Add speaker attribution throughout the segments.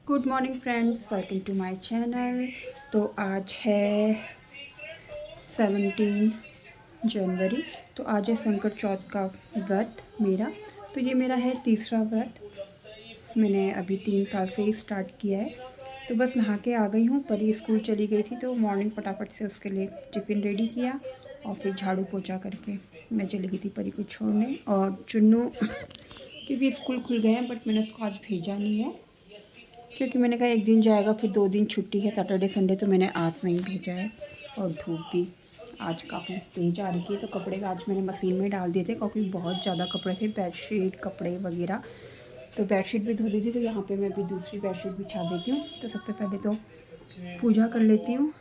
Speaker 1: Good morning friends, welcome to my channel. तो आज है 17 जनवरी। तो आज है संकट चौथ का व्रत मेरा। तो ये मेरा है तीसरा व्रत। मैंने अभी 3 साल से ही स्टार्ट किया है। तो बस नहा के आ गई हूँ। परी स्कूल चली गई थी तो मॉर्निंग फटाफट से उसके लिए टिफ़िन रेडी किया और फिर झाड़ू पोछा करके मैं चली गई थी परी को छोड़ने। और चुन्नू के भी स्कूल खुल गए हैं बट मैंने उसको आज भेजा नहीं है क्योंकि मैंने कहा एक दिन जाएगा, फिर 2 दिन छुट्टी है सैटरडे संडे, तो मैंने आज नहीं भेजा है। और धूप भी आज काफ़ी तेज़ आ रही है तो कपड़े आज मैंने मशीन में डाल दिए थे क्योंकि बहुत ज़्यादा कपड़े थे, बेडशीट कपड़े वगैरह। तो बेडशीट भी धो दी थी तो यहाँ पे मैं भी दूसरी बेडशीट बिछा देती हूँ। तो सबसे पहले तो पूजा कर लेती हूँ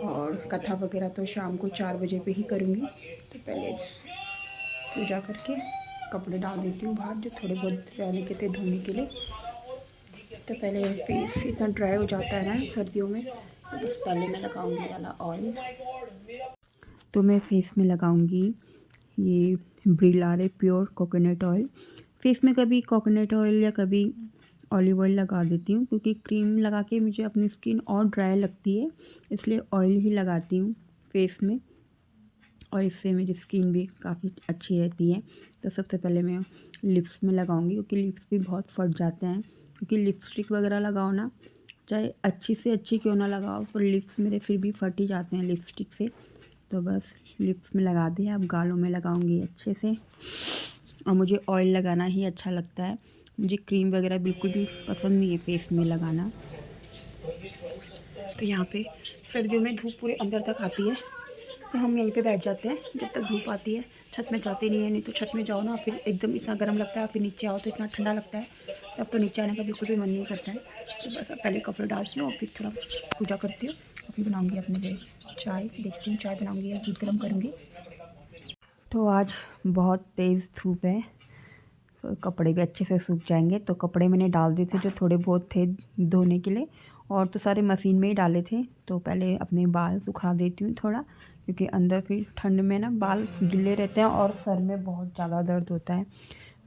Speaker 1: और कथा वगैरह तो शाम को 4 बजे पे ही करूँगी। तो पहले पूजा करके कपड़े डाल देती हूँ बाहर जो थोड़े बहुत रहने के थे धोने के लिए। तो पहले फेस इतना ड्राई हो जाता है ना सर्दियों में, तो बस पहले मैं लगाऊंगी वाला ऑयल। तो मैं फेस में लगाऊंगी ये ब्रिलारे प्योर कोकोनट ऑयल। फेस में कभी कोकोनट ऑयल या कभी ऑलिव ऑयल लगा देती हूँ क्योंकि क्रीम लगा के मुझे अपनी स्किन और ड्राई लगती है, इसलिए ऑयल ही लगाती हूँ फेस में और इससे मेरी स्किन भी काफ़ी अच्छी रहती है। तो सबसे पहले मैं लिप्स में लगाऊंगी क्योंकि लिप्स भी बहुत फट जाते हैं, क्योंकि लिपस्टिक वगैरह लगाओ ना, चाहे अच्छी से अच्छी क्यों ना लगाओ, पर लिप्स मेरे फिर भी फट ही जाते हैं लिपस्टिक से। तो बस लिप्स में लगा दिया, अब गालों में लगाऊंगी अच्छे से। और मुझे ऑयल लगाना ही अच्छा लगता है, मुझे क्रीम वगैरह बिल्कुल भी पसंद नहीं है फेस में लगाना। तो यहाँ पे सर्दियों में धूप पूरे अंदर तक आती है तो हम यहीं पे बैठ जाते हैं जब तक धूप आती है। छत में जाते नहीं है, नहीं तो छत में जाओ ना फिर एकदम इतना गर्म लगता है, फिर नीचे आओ तो इतना ठंडा लगता है, तब तो नीचे आने का बिल्कुल भी मन नहीं करता है। तो बस अब पहले कपड़े डालती हूँ और फिर थोड़ा पूजा करती हूँ और फिर बनाऊँगी अपने लिए चाय। देखती हूँ चाय बनाऊँगी या दूध गर्म करूँगी। तो आज बहुत तेज़ धूप है तो कपड़े भी अच्छे से सूख जाएंगे। तो कपड़े मैंने डाल दिए थे जो थोड़े बहुत थे धोने के लिए, और तो सारे मशीन में ही डाले थे। तो पहले अपने बाल सुखा देती हूँ थोड़ा, क्योंकि अंदर फिर ठंड में ना बाल गीले रहते हैं और सर में बहुत ज़्यादा दर्द होता है।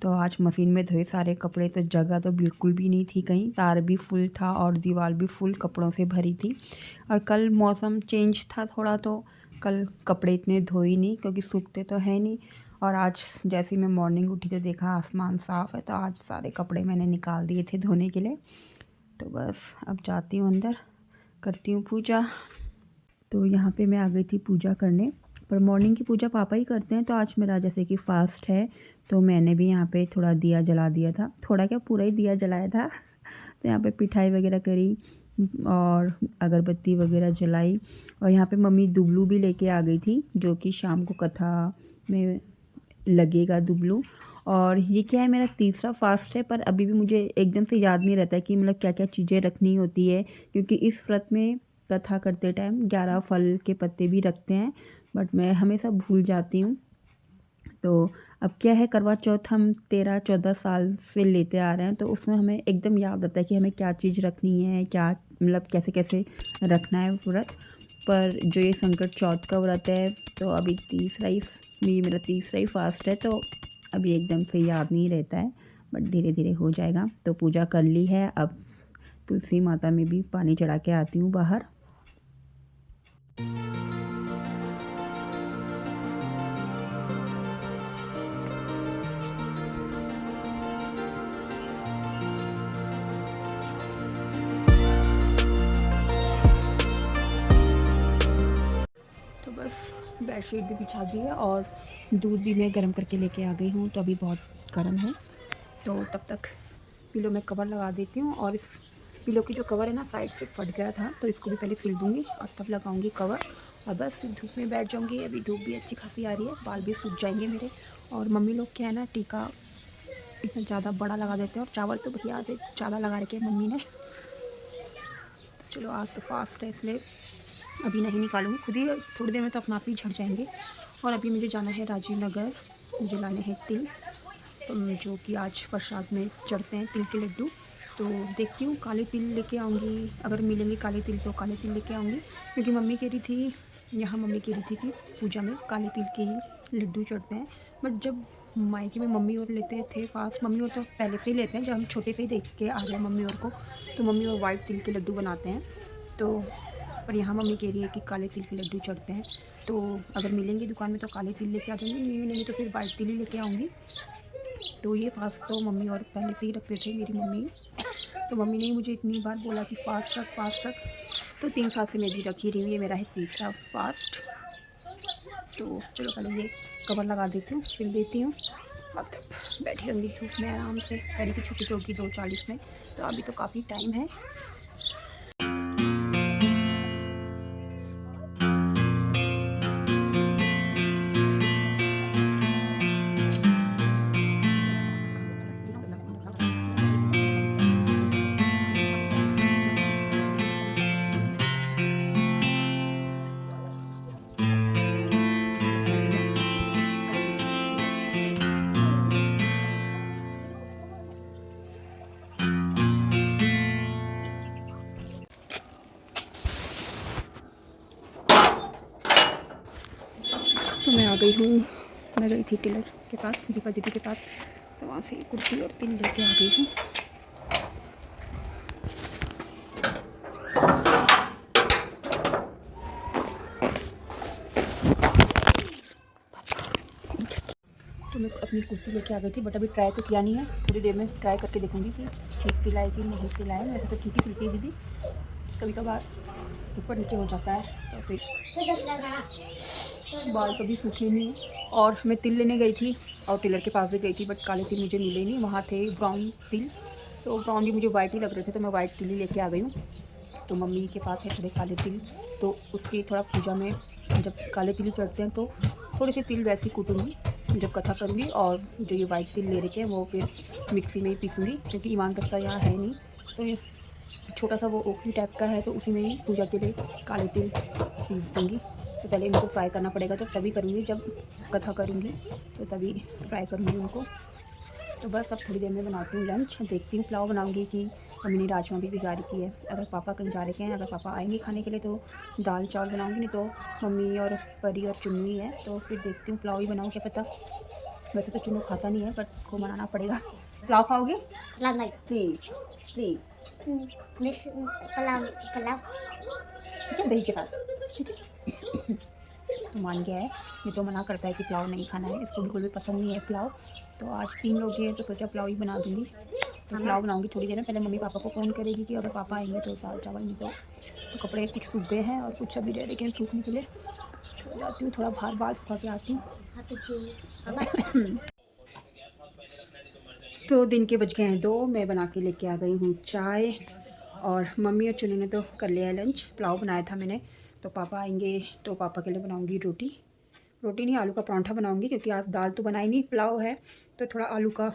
Speaker 1: तो आज मशीन में धोए सारे कपड़े, तो जगह तो बिल्कुल भी नहीं थी कहीं, तार भी फुल था और दीवार भी फुल कपड़ों से भरी थी। और कल मौसम चेंज था थोड़ा, तो कल कपड़े इतने धोए नहीं क्योंकि सूखते तो है नहीं। और आज जैसे ही मैं मॉर्निंग उठी तो देखा आसमान साफ़ है, तो आज सारे कपड़े मैंने निकाल दिए थे धोने के लिए। तो बस अब जाती हूँ अंदर, करती हूँ पूजा। तो यहाँ पे मैं आ गई थी पूजा करने, पर मॉर्निंग की पूजा पापा ही करते हैं। तो आज मेरा जैसे कि फास्ट है तो मैंने भी यहाँ पे थोड़ा दिया जला दिया था, थोड़ा क्या पूरा ही दिया जलाया था। तो यहाँ पे पिठाई वगैरह करी और अगरबत्ती वगैरह जलाई। और यहाँ पे मम्मी दुबलू भी लेके आ गई थी जो कि शाम को कथा में लगेगा दुबलू। और ये क्या है, मेरा तीसरा फास्ट है, पर अभी भी मुझे एकदम से याद नहीं रहता है कि मतलब क्या क्या चीज़ें रखनी होती है, क्योंकि इस व्रत में कथा करते टाइम 11 फल के पत्ते भी रखते हैं, बट मैं हमेशा भूल जाती हूँ। तो अब क्या है, करवा चौथ हम 13-14 साल से लेते आ रहे हैं, तो उसमें हमें एकदम याद आता है कि हमें क्या चीज़ रखनी है, क्या मतलब कैसे कैसे रखना है व्रत। पर जो ये संकट चौथ का व्रत है तो अभी मेरा तीसरा ही फास्ट है, तो अभी एकदम से याद नहीं रहता है, बट धीरे धीरे हो जाएगा। तो पूजा कर ली है, अब तुलसी माता में भी पानी चढ़ा के आती हूँ बाहर। तो बस बेडशीट भी बिछा दी है और दूध भी मैं गर्म करके लेके आ गई हूँ, तो अभी बहुत गर्म है। तो तब तक पिलो में कवर लगा देती हूँ, और इस पिलो की जो कवर है ना साइड से फट गया था, तो इसको भी पहले सिल दूँगी और तब लगाऊँगी कवर। और बस फिर धूप में बैठ जाऊँगी। अभी धूप भी अच्छी खासी आ रही है, बाल भी सूख जाएंगे मेरे। और मम्मी लोग क्या है ना, टीका इतना ज़्यादा बड़ा लगा देते हैं, और चावल तो भैया से ज़्यादा लगा रखे मम्मी ने। चलो आज तो फास्ट है इसलिए अभी नहीं निकालूंगी, खुद ही थोड़ी देर में तो अपना आप ही झड़ जाएंगे। और अभी मुझे जाना है राजीव नगर, मुझे लाने हैं तिल, जो कि आज प्रसाद में चढ़ते हैं, तिल के लड्डू। तो देखती हूँ काले तिल लेके आऊँगी, अगर मिलेंगे काले तिल तो काले तिल लेके आऊँगी, क्योंकि मम्मी कह रही थी, यहाँ मम्मी कह रही थी कि पूजा में काले तिल के ही लड्डू चढ़ते हैं। बट जब मायके में मम्मी और लेते थे फास्ट। मम्मी और तो पहले से ही लेते हैं, जब हम छोटे से ही देख के आ रहे हैं मम्मी और को। तो मम्मी और वाइट तिल के लड्डू बनाते हैं। तो पर यहाँ मम्मी कह रही है कि काले तिल के लड्डू चढ़ते हैं। तो अगर मिलेंगे दुकान में तो काले तिल लेके आ जाऊँगी, नहीं मिलेंगे तो फिर वाइट तिल ही लेके आऊँगी। तो ये फास्ट तो मम्मी और पहले से ही रखते थे मेरी मम्मी। तो मम्मी ने मुझे इतनी बार बोला कि फास्ट रख। तो 3 साल से मैं भी रख ही रही हूँ, ये मेरा है तीसरा फास्ट। तो चलो पहले ये कवर लगा देती हूँ, सिल देती हूँ और तब बैठी रहूँगी धूप में आराम से। पहले की छुट्टी तो होगी 2:40 में, तो अभी तो काफ़ी टाइम है। तो मैं आ गई हूँ, मैं गई थी टेलर के पास, दीपा दीदी के पास। तो वहाँ से कुर्सी और पिन लेके आ गई हूँ। तो मैं अपनी कुर्ती लेके आ गई थी, बट अभी ट्राई तो किया नहीं है। थोड़ी देर में ट्राई करके देखूँगी कि ठीक सिलाई कि नहीं सिलाई। वैसे तो ठीक ही सिलती है दीदी, कभी कभार ऊपर नीचे हो जाता है। तो फिर बाल कभी सूखे नहीं। और मैं तिल लेने गई थी और टेलर के पास भी गई थी, बट काले तिल मुझे मिले नहीं, वहाँ थे ब्राउन तिल। तो ब्राउन भी मुझे वाइट ही लग रहे थे, तो मैं वाइट तिल ही लेके आ गई हूँ। तो मम्मी के पास है थोड़े काले तिल, तो उसकी थोड़ा पूजा में जब काले तिल चढ़ते हैं तो थोड़े से तिल वैसे कूटूँगी जब कथा करूँगी। और जो ये वाइट तिल ले रखे हैं वो फिर मिक्सी में ही पीसूँगी, क्योंकि ईमान कस्ता यहाँ है नहीं। तो ये छोटा सा वो ओखली टाइप का है, तो उसी में ही पूजा के लिए काले तिल पीस दूँगी। तो पहले इनको फ्राई करना पड़ेगा, तो तभी करूँगी जब कथा करूँगी, तो तभी फ्राई करूँगी उनको। तो बस अब थोड़ी देर में बनाती हूँ लंच। देखती हूँ पुलाव बनाऊँगी कि मम्मी ने राजमा भी भिगा रखी है। अगर पापा कहीं जा रखे हैं, अगर पापा आएंगे खाने के लिए तो दाल चावल बनाऊँगी, नहीं तो मम्मी और परी और चुन्नी है तो फिर देखती हूँ पुलाव ही बनाऊँ, क्या पता। वैसे तो चुन्नू खाता नहीं है, बट को बनाना पड़ेगा। पुलाव खाओगे? Please please. पुलाव ठीक है, दही के साथ, ठीक है। तो मान गया है, ये तो मना करता है कि पुलाव नहीं खाना है, इसको बिल्कुल भी पसंद नहीं है पुलाव। तो आज 3 लोग हैं तो सोचा पुलाव ही बना दूँगी। तो पुलाव बनाऊँगी थोड़ी देर में। पहले मम्मी पापा को फ़ोन करेगी कि अगर पापा आएंगे तो दाल चावल, नहीं तो कपड़े कुछ सूख गए हैं और कुछ अभी रेडी के सूखने के लिए। तो जाती हूँ, थोड़ा बाहर बाल सुखा के आती हूँ। तो दिन के बज गए हैं 2, मैं बना के लेके आ गई हूँ चाय। और मम्मी और चुनू ने तो कर लिया है लंच। पुलाव बनाया था मैंने, तो पापा आएंगे तो पापा के लिए बनाऊंगी रोटी नहीं, आलू का परांठा बनाऊंगी, क्योंकि आज दाल तो बनाई नहीं, पुलाव है तो थोड़ा आलू का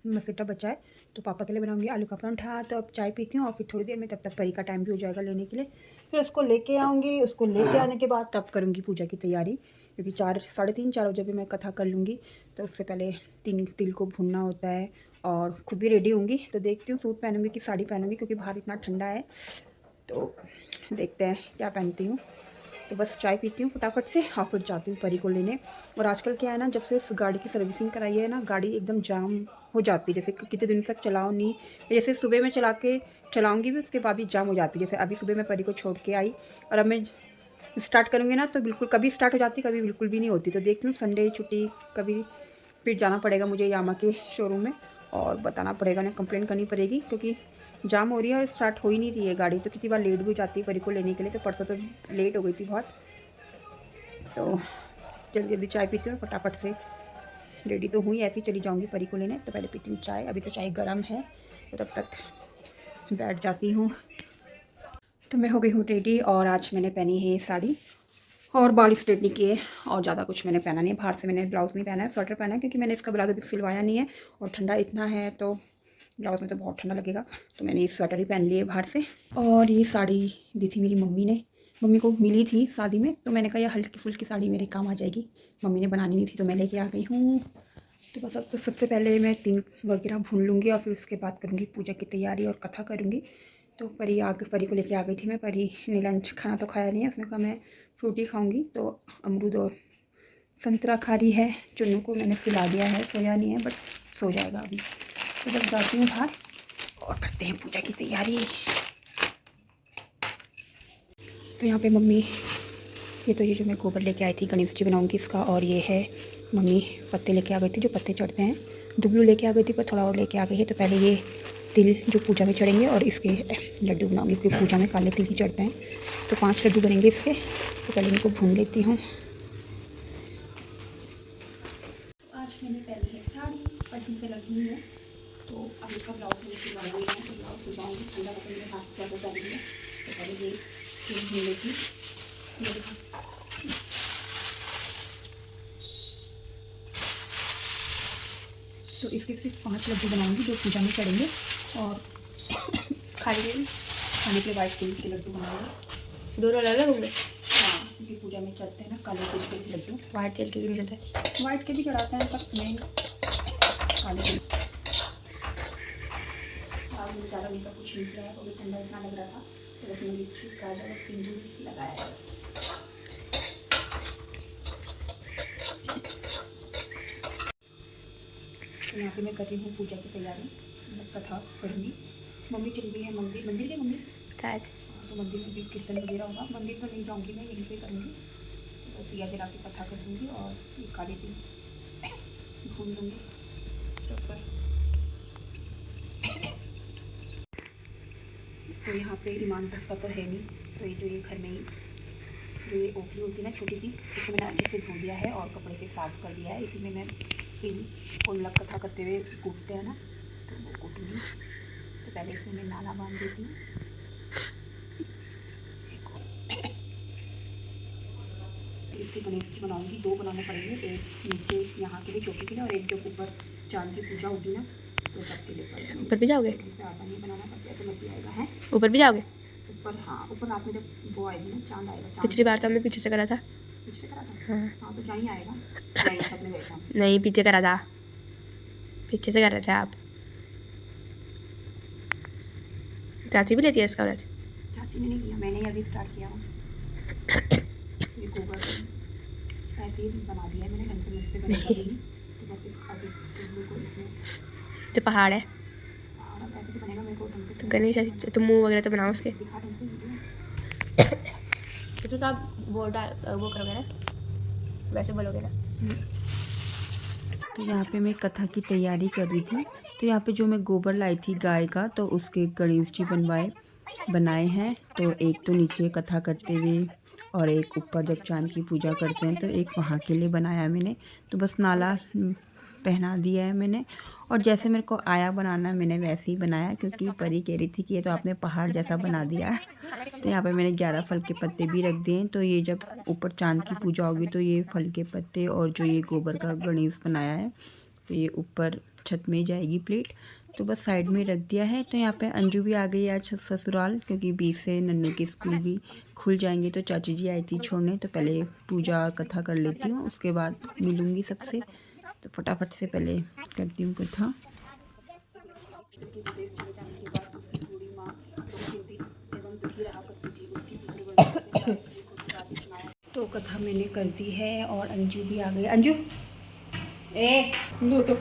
Speaker 1: मसेटा बचा है। तो पापा के लिए बनाऊंगी आलू का परांठा। तो अब चाय पीती हूँ और फिर थोड़ी देर में, तब तक परी का टाइम भी हो जाएगा लेने के लिए। फिर उसको लेके आऊँगी, उसको लेके आने के बाद तब करूँगी पूजा की तैयारी, क्योंकि 4 साढ़े 3 4 बजे भी मैं कथा कर लूँगी। तो उससे पहले तिल को भूनना होता है और खुद भी रेडी होंगी। तो देखती हूँ सूट पहनूंगी कि साड़ी पहनूंगी, क्योंकि बाहर इतना ठंडा है। तो देखते हैं क्या पहनती हूँ। तो बस चाय पीती हूँ फटाफट से और फिर जाती हूँ परी को लेने। और आजकल क्या है ना, जब से इस गाड़ी की सर्विसिंग कराई है ना, गाड़ी एकदम जाम हो जाती है। जैसे कितने दिन तक चलाओ नहीं, जैसे सुबह में चलाऊँगी भी, उसके बाद भी जाम हो जाती है। जैसे अभी सुबह मैं परी को छोड़ के आई और अब मैं स्टार्ट करूँगी ना, तो बिल्कुल कभी स्टार्ट हो जाती, कभी बिल्कुल भी नहीं होती। तो देखती हूँ संडे छुट्टी कभी फिर जाना पड़ेगा मुझे यामा के शोरूम में और बताना पड़ेगा, ना कंप्लेन करनी पड़ेगी, क्योंकि जाम हो रही है और स्टार्ट हो ही नहीं रही है गाड़ी। तो कितनी बार लेट भी हो जाती है परी को लेने के लिए। तो परसों तो लेट हो गई थी बहुत। तो जल्दी जल्दी चाय पीती हूँ, फटाफट से रेडी तो हुई, ऐसी चली जाऊँगी परी को लेने। तो पहले पीती हूँ चाय, अभी तो चाय गर्म है, तो तब तक बैठ जाती हूँ। तो मैं हो गई हूँ रेडी और आज मैंने पहनी है साड़ी और बाल स्ट्रेट नहीं किए और ज़्यादा कुछ मैंने पहना नहीं है। बाहर से मैंने ब्लाउज़ नहीं पहना है, स्वेटर पहना है, क्योंकि मैंने इसका ब्लाउज अभी सिलवाया नहीं है और ठंडा इतना है तो ब्लाउज़ में तो बहुत ठंडा लगेगा। तो मैंने ये स्वेटर ही पहन लिए बाहर से। और ये साड़ी दी थी मेरी मम्मी ने, मम्मी को मिली थी शादी में, तो मैंने कहा यह हल्की फुल्की साड़ी मेरे काम आ जाएगी। मम्मी ने बनानी नहीं थी तो मैं लेके आ गई हूँ। तो बस अब तो सबसे पहले मैं तिल वगैरह भून लूँगी और फिर उसके बाद करूँगी पूजा की तैयारी और कथा करूँगी। तो परी को लेके आ गई थी मैं। परी ने लंच खाना तो खाया नहीं है, उसने कहा मैं फ्रूटी खाऊंगी। तो अमरूद और संतरा खा रही है। चुन्नू को मैंने सुला दिया है, सोया नहीं है बट सो जाएगा अभी। तो जब जाती हूँ बाहर और करते हैं पूजा की तैयारी। तो यहाँ पे मम्मी ये जो मैं गोबर लेके आई थी गणेश जी बनाऊँगी इसका, और ये है मम्मी पत्ते लेके आ गई थी, जो पत्ते चढ़ते हैं। दुबलू लेके आ गई थी पर थोड़ा और लेके आ गई है। तो पहले ये तिल जो पूजा में चढ़ेंगे और इसके लड्डू बनाऊंगी, क्योंकि पूजा में काले तिल ही चढ़ते हैं। तो 5 लड्डू बनेंगे इसके। तो पहले इनको भून लेती हूँ। आज मैंने पहली है साड़ी पट्टी पे लगी है, तो अब इसका ब्लाउज मैंने सिलवाना है। तो ब्लाउज सिलवाऊँगी, ठंडा होकर मेरे हाथ से ज़्यादा जाएगी है। तो पहले ये तिल भून लेती। तो इसके सिर्फ 5 लड्डू बनाऊंगी जो पूजा में चढ़ेंगे, और खाने के लिए वाइट तिल के लड्डू बनाऊंगी।
Speaker 2: दोनों अलग अलग होंगे?
Speaker 1: हाँ, क्योंकि पूजा में चढ़ते हैं ना काले तिल के लड्डू।
Speaker 2: वाइट तिल के भी चलते हैं,
Speaker 1: वाइट के भी चढ़ाते हैं, पर मेन काले तिल। आज मुझे ज़्यादा मेकअप कुछ नहीं किया है, वो भी ठंडा इतना लग रहा था तो बस मैंने लिपस्टिक काजल और सिंदूर लगाया है। तो यहाँ पे मैं कर रही हूँ पूजा की तैयारी, मतलब कथा पढ़ूंगी। मम्मी चल रही है मंदिर के मम्मी
Speaker 2: शायद।
Speaker 1: तो मंदिर में भी कीर्तन वगैरह होगा। मंदिर तो नहीं जाऊँगी मैं, यहीं पे करूँगी। तो दिया जला के कथा कर दूँगी और ये काले तिल भून दूँगी। तो यहाँ पे ईमान का तो है नहीं, तो ये जो ये घर में ही जो ये ओखली होती है ना छोटी सी, इसको मैंने अच्छे से धो दिया है और कपड़े से साफ़ कर दिया है। इसी में मैं तिल को मतलब कथा करते हुए कूटते हैं ना, तो वो कूटूँगी। तो पहले इसमें मैं नाला बांध देती हूँ। इसकी गणेश जी बनाऊँगी, 2 बनाने पड़ेंगे, एक नीचे यहाँ के लिए चौकी के लिए, और एक जो ऊपर चांद की पूजा होगी ना तो सबके लिए।
Speaker 2: ऊपर भी जाओगे?
Speaker 1: ज़्यादा नहीं बनाना पड़ता है तो मत आएगा है।
Speaker 2: ऊपर भी जाओगे?
Speaker 1: ऊपर हाँ, ऊपर रात में जब वो आएगी ना चांद आएगा।
Speaker 2: पिछली बार तो हमने पीछे से करा था।
Speaker 1: पीछे करा था?
Speaker 2: हाँ
Speaker 1: तो जहीं आएगा।
Speaker 2: नहीं, पीछे करा था, पीछे से कर रहे थे आप। चाची भी लेती है इसका व्रत?
Speaker 1: चाची ने नहीं किया, मैंने ही अभी स्टार्ट किया हूँ। ये गोबर ऐसे ही बना दिया है मैंने, ढंग से मिक्स से बना दी। तो बस इसका अभी को इसमें
Speaker 2: तो पहाड़ है
Speaker 1: ऐसे तो बनेगा मेरे को ढंग से।
Speaker 2: तो गणेश ऐसे तो मुँह वगैरह तो बनाओ उसके।
Speaker 1: दिखा ढंग से
Speaker 2: इसमें तो आप वो करोगे ना, वैसे बोलोगे ना।
Speaker 1: तो यहाँ पे मैं कथा की तैयारी कर रही थी। तो यहाँ पे जो मैं गोबर लाई थी गाय का, तो उसके गणेश जी बनाए हैं। तो एक तो नीचे कथा करते हुए और एक ऊपर जब चांद की पूजा करते हैं, तो एक वहाँ के लिए बनाया मैंने। तो बस नाला पहना दिया है मैंने, और जैसे मेरे को आया बनाना मैंने वैसे ही बनाया, क्योंकि परी कह रही थी कि ये तो आपने पहाड़ जैसा बना दिया है। तो यहाँ पे मैंने 11 फल के पत्ते भी रख दिए। तो ये जब ऊपर चांद की पूजा होगी तो ये फल के पत्ते और जो ये गोबर का गणेश बनाया है तो ये ऊपर छत में जाएगी प्लेट। तो बस साइड में रख दिया है। तो यहाँ पे अंजू भी आ गई आज ससुराल, क्योंकि 20 से नन्नू के स्कूल भी खुल जाएंगे। तो चाची जी आई थी छोड़ने, तो पहले पूजा और कथा कर लेती हूँ, उसके बाद मिलूँगी सबसे। तो फटाफट से पहले करती हूँ कथा। तो कथा मैंने कर दी है और अंजू भी आ गई। अंजू लो, तो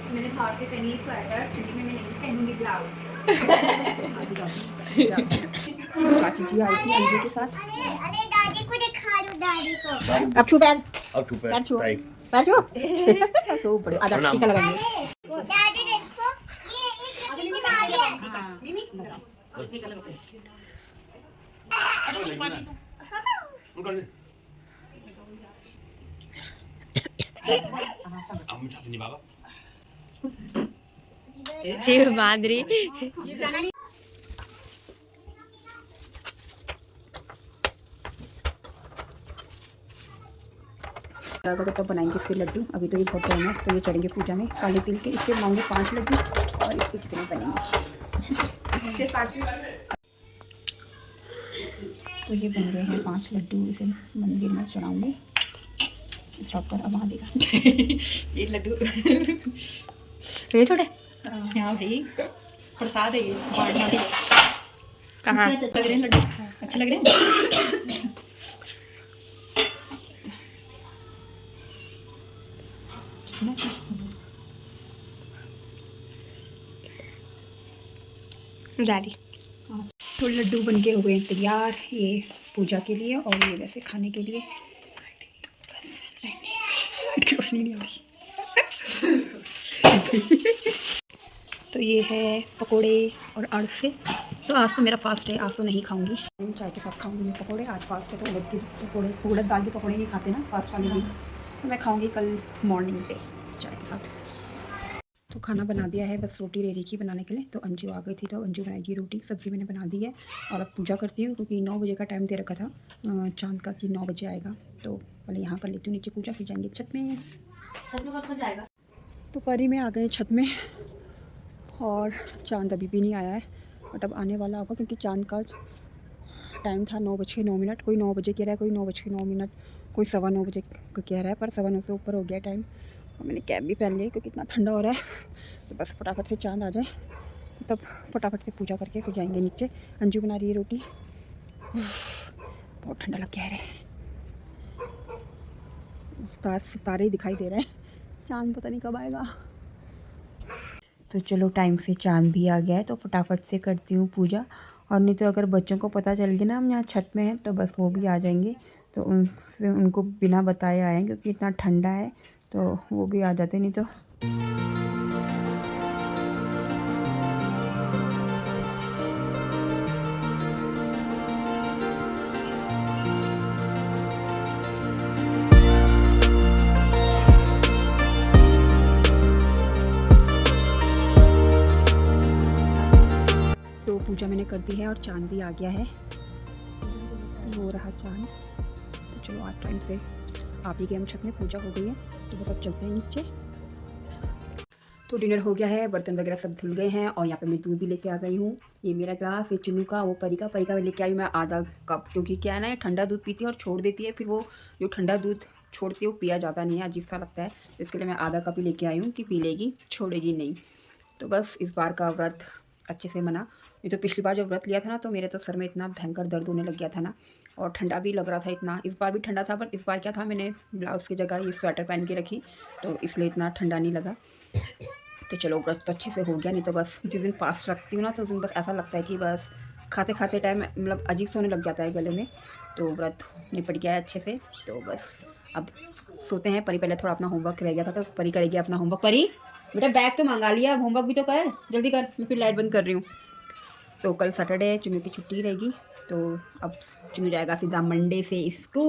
Speaker 1: मैंने बाहर के पहनी स्वेटर, क्योंकि मैं नहीं पहनूंगी ब्लाउज। चाची जी आई थी अंजू के साथ।
Speaker 3: अरे दादी को दिखा दो, दादी को।
Speaker 1: अब छू पैर,
Speaker 4: अब छू पैर
Speaker 1: छू
Speaker 4: टाइट।
Speaker 1: पैर छू। तो बड़े आधा टीका लगाएंगे।
Speaker 3: दादी देखो, ये दिखा दिया।
Speaker 2: शिव माधुरी
Speaker 1: तो बनाएंगे इसके लड्डू। अभी तो ये बहुत टाइम है, तो ये चढ़ेंगे पूजा में काले तिल के। इसके बनाऊंगे 5 लड्डू, और इसके कितने बनेंगे? सिर्फ 5। तो ये बन गए हैं 5 लड्डू, इसे मंदिर में चढ़ाऊंगी। स्टॉप कर, अब वहाँ देगा ये लड्डू
Speaker 2: ये छोटे
Speaker 1: यहाँ भाई प्रसाद है, ये बांटना है।
Speaker 2: कहाँ
Speaker 1: लग रहे हैं लड्डू? अच्छे लग रहे हैं।
Speaker 2: जा रही।
Speaker 1: तो लड्डू बन के हो गए तैयार, ये पूजा के लिए और ये वैसे खाने के लिए। रोशनी नहीं आ रही। तो ये है पकोड़े और अरसे। तो आज तो मेरा फास्ट है, आज तो नहीं खाऊंगी, चाय के साथ खाऊंगी मैं पकोड़े। आज फास्ट है तो उड़द के पकोड़े, उड़द दाल के पकोड़े नहीं खाते ना फास्ट वाले भी, तो मैं खाऊंगी कल मॉर्निंग पे चाय के साथ। तो खाना बना दिया है, बस रोटी रह रही थी बनाने के लिए। तो अंजू आ गई थी तो अंजू बनाएगी रोटी, सब्ज़ी मैंने बना दी है और अब पूजा करती हूँ क्योंकि 9 बजे का टाइम दे रखा था चांद का कि 9 बजे आएगा। तो पहले यहाँ कर लेती हूँ नीचे पूजा, फिर जाएंगे छत में।
Speaker 2: कब जाएगा?
Speaker 1: तो परी में आ गए छत में और चांद अभी भी नहीं आया है, बट अब आने वाला होगा क्योंकि चांद का टाइम था 9:09। कोई 9 बजे कह रहा है, कोई 9:09, कोई 9:15 बजे का कह रहा है, पर 9:15 से ऊपर हो गया टाइम। और मैंने कैप भी पहन ली क्योंकि इतना ठंडा हो रहा है, तो बस फटाफट से चांद आ जाए तो तब फटाफट से पूजा करके फिर जाएंगे नीचे। अंजू बना रही है रोटी, बहुत ठंडा लग गया है। सितारे ही दिखाई दे रहे हैं, चांद पता नहीं कब आएगा। तो चलो टाइम से चांद भी आ गया है तो फटाफट से करती हूँ पूजा। और नहीं तो अगर बच्चों को पता चल गया ना हम यहाँ छत में हैं तो बस वो भी आ जाएंगे, तो उनसे उनको बिना बताए आए क्योंकि इतना ठंडा है, तो वो भी आ जाते नहीं तो। तो पूजा मैंने कर दी है और चांद भी आ गया है, वो रहा चांद। तो चलो आज टाइम से आप ही गए, हम छत में पूजा हो गई है तो बस अब चलते हैं नीचे। तो डिनर हो गया है, बर्तन वगैरह सब धुल गए हैं और यहाँ पे मैं दूध भी लेके आ गई हूँ। ये मेरा ग्लास, ये चुन्नू का, वो परी का मैं लेके आई हूँ मैं आधा कप, क्योंकि क्या है ना, ये ठंडा दूध पीती है और छोड़ देती है, फिर वो जो ठंडा दूध छोड़ती है वो पिया जाता नहीं है, अजीब सा लगता है। तो इसके लिए मैं आधा कप ही लेके आई हूँ कि पी लेगी, छोड़ेगी नहीं। तो बस इस बार का व्रत अच्छे से मना। ये तो पिछली बार जब व्रत लिया था ना तो मेरे तो सर में इतना भयंकर दर्द होने लग गया था ना, और ठंडा भी लग रहा था इतना। इस बार भी ठंडा था, पर इस बार क्या था, मैंने ब्लाउज़ की जगह ये स्वेटर पहन के रखी तो इसलिए इतना ठंडा नहीं लगा। तो चलो व्रत तो अच्छे से हो गया, नहीं तो बस जिस दिन फास्ट रखती हूँ ना तो उस दिन बस ऐसा लगता है कि बस खाते खाते टाइम मतलब अजीब से होने लग जाता है गले में। तो व्रत निपट गया है अच्छे से, तो बस अब सोते हैं। परी पहले थोड़ा अपना होमवर्क रह गया था तो परी करेगी अपना होमवर्क। परी बेटा बैग तो मंगा लिया, अब होमवर्क भी तो कर, जल्दी कर, मैं फिर लाइट बंद कर रही हूँ। तो कल सैटरडे है, चुन्नू की छुट्टी रहेगी, तो अब चुन्नू जाएगा सीधा मंडे से स्कूल।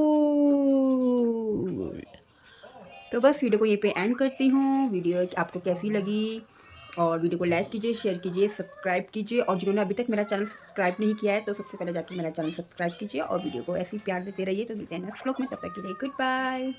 Speaker 1: तो बस वीडियो को यहीं पे एंड करती हूँ। वीडियो आपको कैसी लगी, और वीडियो को लाइक कीजिए, शेयर कीजिए, सब्सक्राइब कीजिए, और जिन्होंने अभी तक मेरा चैनल सब्सक्राइब नहीं किया है तो सबसे पहले जाके मेरा चैनल सब्सक्राइब कीजिए और वीडियो को ऐसे ही प्यार देते रहिए। तो मिलते हैं नेक्स्ट व्लॉग में, तब तक के लिए गुड बाय।